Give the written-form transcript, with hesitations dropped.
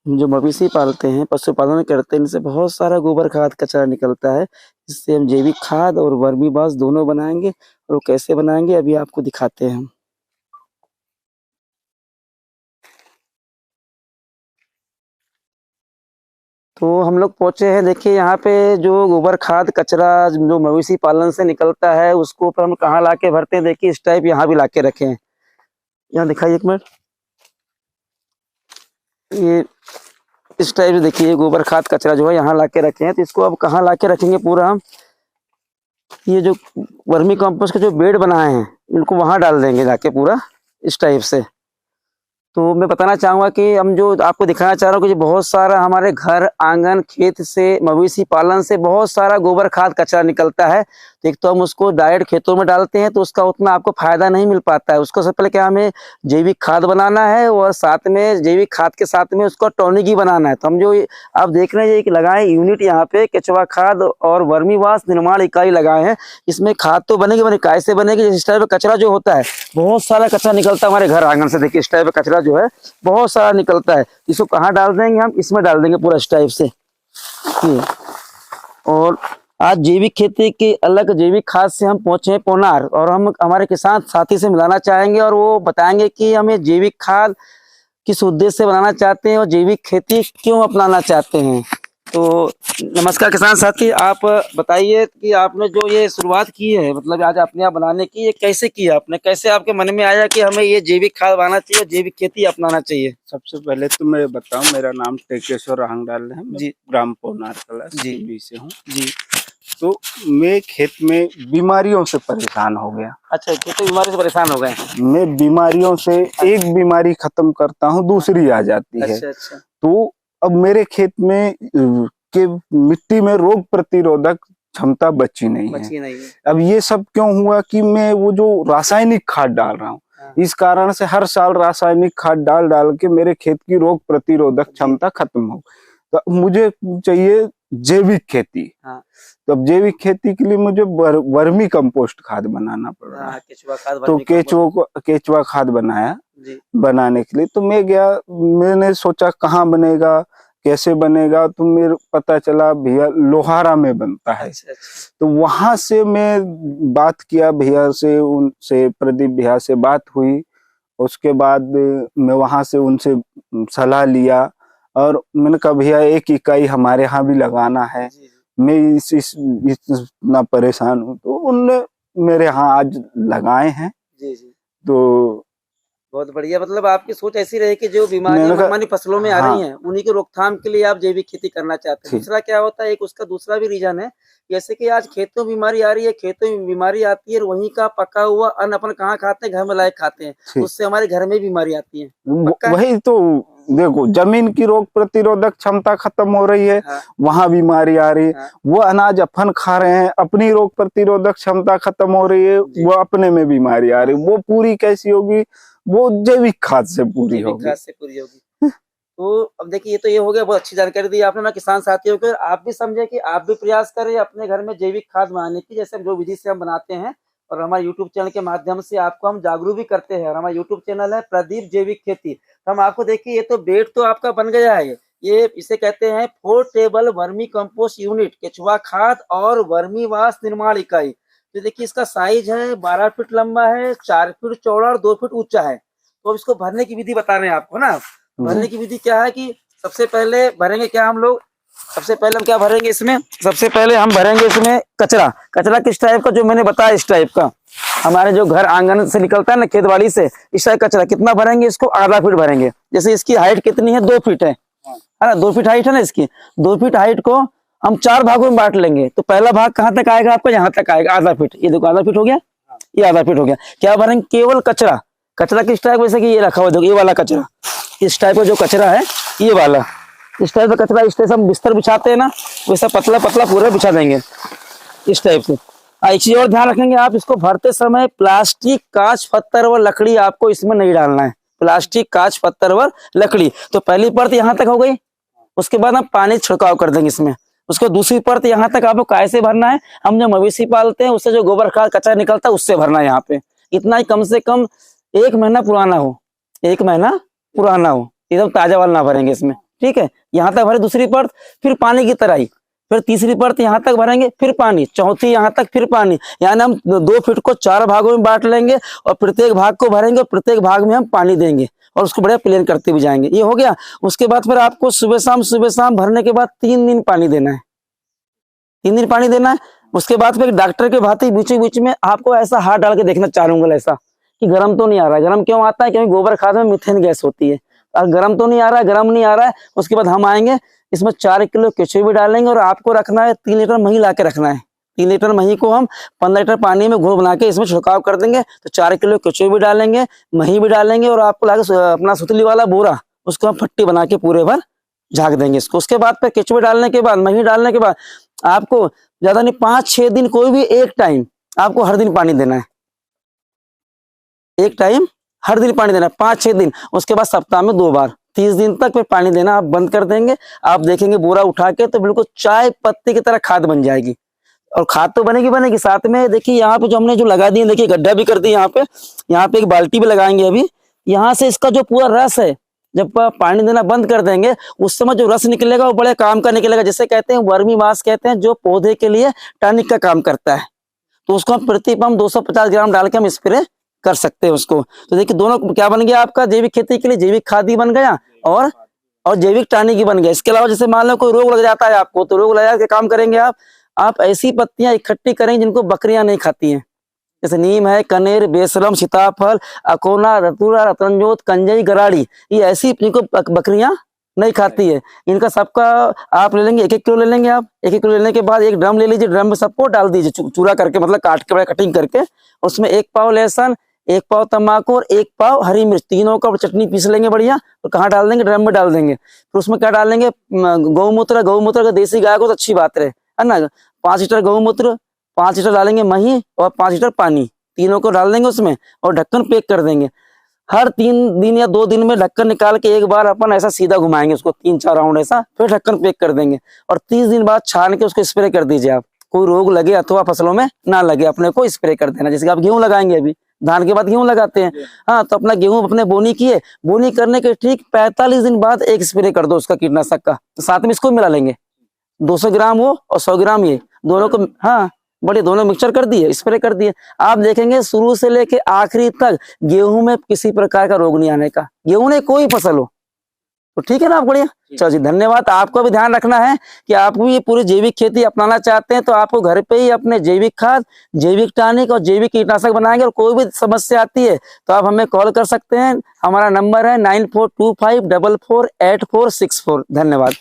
जो मवेशी पालते हैं, पशुपालन करते हैं, इनसे बहुत सारा गोबर खाद कचरा निकलता है। इससे हम जैविक खाद और वर्मी बास दोनों बनाएंगे, और वो कैसे बनाएंगे अभी आपको दिखाते हैं हम। तो हम लोग पहुंचे हैं, देखिए यहाँ पे जो गोबर खाद कचरा जो मवेशी पालन से निकलता है उसको ऊपर हम कहाँ ला के भरते हैं। देखिए इस टाइप यहाँ भी ला के रखे हैं। यहाँ दिखाइए एक मिनट, ये इस टाइप से देखिए गोबर खाद कचरा जो है यहाँ ला के रखे हैं। तो इसको अब कहाँ ला के रखेंगे पूरा हम, ये जो वर्मी कंपोस्ट के जो बेड बनाए हैं इनको वहां डाल देंगे जाके पूरा इस टाइप से। तो मैं बताना चाहूँगा कि हम जो आपको दिखाना चाह रहा हूँ कि बहुत सारा हमारे घर आंगन खेत से मवेशी पालन से बहुत सारा गोबर खाद कचरा निकलता है। तो एक तो हम उसको डायरेक्ट खेतों में डालते हैं तो उसका उतना आपको फायदा नहीं मिल पाता है। उसको सबसे पहले क्या हमें जैविक खाद बनाना है, और साथ में जैविक खाद के साथ में उसको टॉनिक ही बनाना है। तो हम जो आप देख रहे हैं ये लगाए यूनिट यहाँ पे केचुआ खाद और वर्मीवास निर्माण इकाई लगाए हैं। इसमें खाद तो बनेगी, बनेगी कैसे बनेगी, इस टाइप का कचरा जो होता है बहुत सारा कचरा निकलता है हमारे घर आंगन से। देखिए इस टाइप का कचरा जो है बहुत सारा निकलता है। इसको कहाँ डाल देंगे हम, इसमें डाल देंगे पूरा इस टाइप से। और आज जैविक खेती के अलग जैविक खाद से हम पहुंचे हैं पोनार, और हम हमारे किसान साथी से मिलाना चाहेंगे और वो बताएंगे कि हमें जैविक खाद किस उद्देश्य से बनाना चाहते हैं और जैविक खेती क्यों अपनाना चाहते हैं। तो नमस्कार किसान साथी, आप बताइए कि आपने जो ये शुरुआत की है, मतलब आज अपने आप बनाने की, ये कैसे किया आपने, कैसे आपके मन में आया कि हमें ये जैविक खाद बनाना चाहिए, जैविक खेती अपनाना चाहिए। सबसे पहले तो मैं बताऊं, मेरा नाम टेकेश्वर आहंगडाल है जी। ग्राम पोनार कला जी से हूँ जी। तो मैं खेत में बीमारियों से परेशान हो गया। अच्छा, खेती बीमारी से परेशान हो गए। मैं बीमारियों से एक बीमारी खत्म करता हूँ दूसरी आ जाती है। अच्छा। तो अब मेरे खेत में के मिट्टी में रोग प्रतिरोधक क्षमता बची नहीं है। अब ये सब क्यों हुआ कि मैं वो जो रासायनिक खाद डाल रहा हूँ, इस कारण से हर साल रासायनिक खाद डाल डाल के मेरे खेत की रोग प्रतिरोधक क्षमता खत्म हो। तो मुझे चाहिए जैविक खेती। तो अब जैविक खेती के लिए मुझे वर्मी कंपोस्ट खाद बनाना पड़ रहा है। तो केचुआ खाद बनाया बनाने के लिए। तो मैं गया, मैंने सोचा कहाँ बनेगा कैसे बनेगा, तो मेरे पता चला भैया लोहारा में बनता है। अच्छा। तो वहां से मैं बात किया भैया से, उनसे प्रदीप भैया से बात हुई। उसके बाद मैं वहां से उनसे सलाह लिया और मैंने कहा भैया एक इकाई हमारे यहाँ भी लगाना है, मैं इतना परेशान हूँ। तो उनने मेरे यहाँ आज लगाए हैं। तो बहुत बढ़िया, मतलब आपकी सोच ऐसी रही कि जो बीमारियां हमारी फसलों में आ रही हैं उन्हीं की रोकथाम के लिए आप जैविक खेती करना चाहते हैं। दूसरा क्या होता है, एक उसका दूसरा भी रीजन है, जैसे कि आज खेतों में बीमारी आ रही है, खेतों में बीमारी आती है, वहीं का पका हुआ अन्न अपन कहाँ खाते हैं, घर में लाए खाते हैं, उससे हमारे घर में बीमारी आती है। वही तो देखो, जमीन की रोग प्रतिरोधक क्षमता खत्म हो रही है। वहां बीमारी आ रही है। वो अनाज अपन खा रहे हैं, अपनी रोग प्रतिरोधक क्षमता खत्म हो रही है, वो अपने में बीमारी आ रही है। वो पूरी कैसी होगी, वो जैविक खाद से पूरी होगी। तो अब देखिए, ये तो ये हो गया, बहुत अच्छी जानकारी दी आपने ना किसान साथियों को। आप भी समझे कि आप भी प्रयास करें अपने घर में जैविक खाद बनाने की, जैसे जो विधि से हम बनाते हैं, और हमारे यूट्यूब चैनल के माध्यम से आपको हम जागरूक भी करते हैं। और हमारा यूट्यूब चैनल है प्रदीप जैविक खेती। तो हम आपको देखिए, ये तो बेड तो आपका बन गया है। ये इसे कहते हैं पोर्टेबल वर्मी कंपोस्ट यूनिट, केचुआ खाद और वर्मीवास निर्माण इकाई। तो देखिए इसका साइज है 12 फीट लंबा है, 4 फीट चौड़ा और 2 फीट ऊंचा है। तो अब इसको भरने की विधि बता रहे हैं आपको ना। भरने की विधि क्या है कि सबसे पहले भरेंगे क्या हम लोग, सबसे पहले हम क्या भरेंगे इसमें, सबसे पहले हम भरेंगे इसमें कचरा। कचरा किस टाइप का, जो मैंने बताया इस टाइप का, हमारे जो घर आंगन से निकलता है ना खेतवाड़ी से, इस टाइप कचरा। कितना भरेंगे इसको, आधा फीट भरेंगे। जैसे इसकी हाइट कितनी है, 2 फीट है ना, 2 फीट हाइट है ना इसकी। 2 फीट हाइट को हम 4 भागों में बांट लेंगे। तो पहला भाग कहाँ तक आएगा आपका, यहाँ तक आएगा, आधा फीट। ये देखो आधा फीट हो गया, ये आधा फीट हो गया। क्या भरेंगे, केवल कचरा। कचरा किस टाइप, जैसे कि ये रखा हुआ देखो, ये वाला कचरा, इस टाइप का जो कचरा है ये वाला, इस टाइप का कचरा, इस टाइप से हम बिस्तर बिछाते हैं ना, वैसा पतला पतला पूरा बिछा देंगे इस टाइप से। एक चीज और ध्यान रखेंगे आप, इसको भरते समय प्लास्टिक, कांच, पत्थर व लकड़ी आपको इसमें नहीं डालना है। प्लास्टिक, कांच, पत्थर व लकड़ी। तो पहली परत यहाँ तक हो गई, उसके बाद हम पानी छिड़काव कर देंगे इसमें। उसको दूसरी परत यहाँ तक आपको कैसे भरना है, हम जो मवेशी पालते हैं उससे जो गोबर खाद कचरा निकलता है उससे भरना है यहाँ पे। इतना ही, कम से कम 1 महीना पुराना हो, 1 महीना पुराना हो, एकदम ताजा वाला ना भरेंगे इसमें, ठीक है, यहाँ तक भरे दूसरी परत, फिर पानी की तरह ही, फिर तीसरी परत यहाँ तक भरेंगे, फिर पानी, चौथी यहाँ तक, फिर पानी। यानी हम 2 फीट को 4 भागों में बांट लेंगे और प्रत्येक भाग को भरेंगे, प्रत्येक भाग में हम पानी देंगे और उसको बढ़िया प्लेन करते भी जाएंगे। ये हो गया। उसके बाद फिर आपको सुबह शाम भरने के बाद 3 दिन पानी देना है, 3 दिन पानी देना है। उसके बाद फिर डॉक्टर के भांति बीच बीच में आपको ऐसा हाथ डाल के देखना, 4 उंगल ऐसा, कि गर्म तो नहीं आ रहा है। गर्म क्यों आता है? क्योंकि गोबर खाद में मीथेन गैस होती है। और गर्म तो नहीं आ रहा है, गर्म नहीं आ रहा है। उसके बाद हम आएंगे, इसमें 4 किलो केचुए भी डालेंगे और आपको रखना है 3 लीटर मही ला के रखना है। 3 लीटर मही को हम 15 लीटर पानी में घोल बना के इसमें छिड़काव कर देंगे। तो 4 किलो केचुए भी डालेंगे, मही भी डालेंगे और आपको लाके अपना सुतली वाला बोरा, उसको हम फट्टी बना के पूरे भर झाग देंगे इसको। उसके बाद फिर केचुए डालने के बाद, मही डालने के बाद आपको ज्यादा नहीं 5-6 दिन कोई भी एक टाइम आपको हर दिन पानी देना है, एक टाइम हर दिन पानी देना है 5-6 दिन। उसके बाद सप्ताह में 2 बार, 30 दिन तक फिर पानी देना आप बंद कर देंगे। आप देखेंगे बोरा उठा के तो बिल्कुल चाय पत्ती की तरह खाद बन जाएगी। और खाद तो बनेगी। साथ में देखिए यहाँ पे जो हमने जो लगा दिए, देखिए गड्ढा भी कर दिया यहाँ पे एक बाल्टी भी लगाएंगे अभी। यहाँ से इसका जो पूरा रस है, जब पानी देना बंद कर देंगे उस समय जो रस निकलेगा वो बड़े काम का निकलेगा। जिसे कहते हैं वर्मी मास कहते हैं, जो पौधे के लिए टॉनिक का काम करता है। तो उसको हम प्रति पंप 250 ग्राम डाल के हम स्प्रे कर सकते हैं उसको। तो देखिए दोनों क्या बन गया आपका, जैविक खेती के लिए जैविक खाद भी बन गया और जैविक टॉनिक भी बन गया। इसके अलावा जैसे मान लो कोई रोग लग जाता है आपको, तो रोग लग जाकर काम करेंगे आप ऐसी पत्तियां इकट्ठी करेंगे जिनको बकरियां नहीं खाती हैं। जैसे नीम है, कनेर, बेसरम, सीताफल, अकोना, रतुरा, रतनजोत, कंजई, गराड़ी, ये ऐसी जिनको बकरियां नहीं खाती है। इनका सबका आप ले लेंगे 1-1 किलो ले लेंगे आप। 1-1 किलो लेने के बाद एक ड्रम ले लीजिए, ड्रम में सबको डाल दीजिए चूरा करके, मतलब काट के, बड़ा कटिंग करके। उसमें 1 पाव लहसुन, 1 पाव तम्बाकू और 1 पाव हरी मिर्च, तीनों का चटनी पीस लेंगे बढ़िया। और कहाँ डाल देंगे? ड्रम में डाल देंगे। फिर उसमें क्या डालेंगे? गौमूत्र का देसी गाय को तो अच्छी बात है ना। 5 लीटर गौमूत्र, 5 लीटर डालेंगे मही और 5 लीटर पानी, तीनों को डाल देंगे उसमें और ढक्कन पैक कर देंगे। हर 3 दिन या 2 दिन में ढक्कन निकाल के एक बार अपन ऐसा सीधा घुमाएंगे उसको 3-4 राउंड ऐसा, फिर ढक्कन पैक कर देंगे। और 30 दिन बाद छान के उसको स्प्रे कर दीजिए आप। कोई रोग लगे अथवा फसलों में ना लगे, अपने को स्प्रे कर देना। जैसे आप गेहूं लगाएंगे, अभी धान के बाद गेहूं लगाते हैं, हाँ, तो अपना गेहूं अपने बोनी किए, बोनी करने के ठीक 45 दिन बाद एक स्प्रे कर दो उसका कीटनाशक का। तो साथ में इसको मिला लेंगे, 200 ग्राम वो और 100 ग्राम ये, दोनों को, हाँ, बड़े दोनों मिक्सचर कर दिए, स्प्रे कर दिए। आप देखेंगे शुरू से लेके आखिरी तक गेहूं में किसी प्रकार का रोग नहीं आने का, गेहूं नहीं कोई फसल हो। तो ठीक है ना आप, बढ़िया। चलो जी, धन्यवाद। आपको भी ध्यान रखना है कि आप भी ये पूरी जैविक खेती अपनाना चाहते हैं तो आपको घर पे ही अपने जैविक खाद, जैविक टॉनिक और जैविक कीटनाशक बनाएंगे। और कोई भी समस्या आती है तो आप हमें कॉल कर सकते हैं। हमारा नंबर है 9425448464। धन्यवाद।